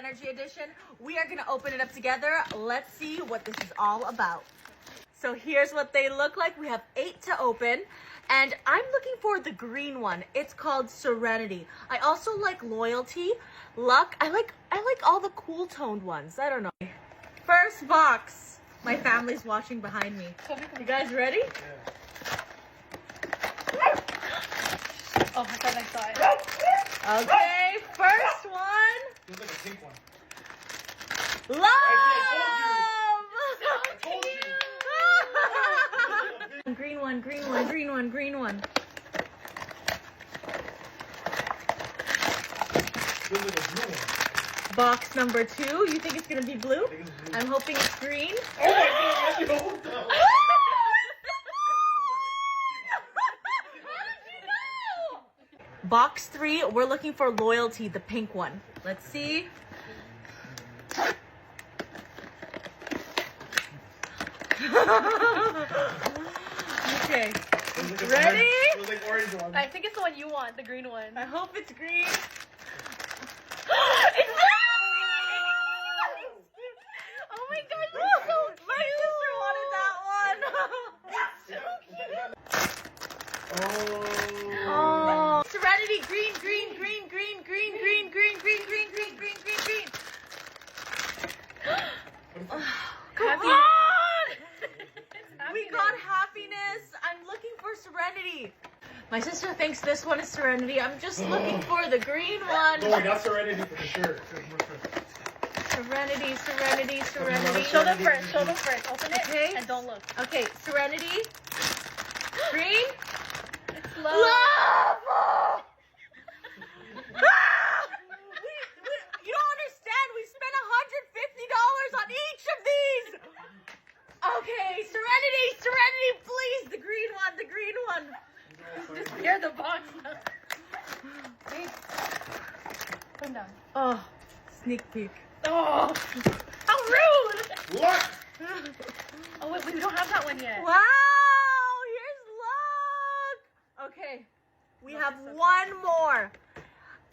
Energy Edition. We are gonna open it up together. Let's see what this is all about. So here's what they look like. We have 8 to open, and I'm looking for the green one. It's called Serenity. I also like Loyalty, Luck. I like all the cool toned ones. I don't know. First box. My family's watching behind me. You guys ready? Yeah. Oh, I thought I saw it. Okay, first one. Feels like a pink one. Love! I told you. Green one, green one, green one, green one. Feels like a blue one. Box number 2. You think it's gonna be blue? I think it's blue. I'm hoping it's green. Oh my god, you don't know. Box 3, we're looking for Loyalty, the pink one. Let's see. Okay, ready? Feels like orange one. I think it's the one you want, the green one. I hope it's green. Oh my god, Woo! you're so My sister wanted that one. Oh. Serenity, green, green, green, green, green, green, green, green, green, green, green, green, green. Come on! We got happiness. I'm looking for Serenity. My sister thinks this one is Serenity. I'm just looking for the green one. No, that's Serenity for sure. Serenity, Serenity, Serenity. Show them first, show them first. Open it Okay. and don't look. Okay, Serenity. Green. It's love. Love! You don't understand. We spent $150 on each of these. Okay, Serenity, Serenity, please. The green one, the green one. Just hear the box now. Wait. Put them down. Oh, sneak peek. Oh, how rude! What? Oh wait, we don't have that one yet. Wow, here's luck. Okay, we have one more.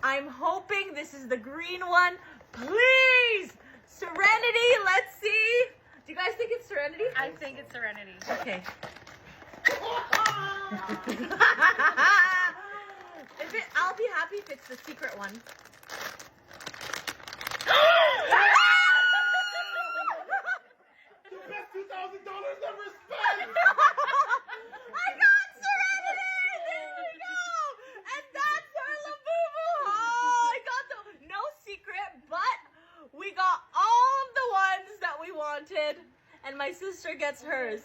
I'm hoping this is the green one. Please, Serenity, let's see. Do you guys think it's Serenity? I think it's Serenity. Okay. I'll be happy if it's the secret one. The best $2,000 ever spent! I got Serenity! There we go! And that's our Labubu haul! I got no secret, but we got all of the ones that we wanted, and my sister gets hers.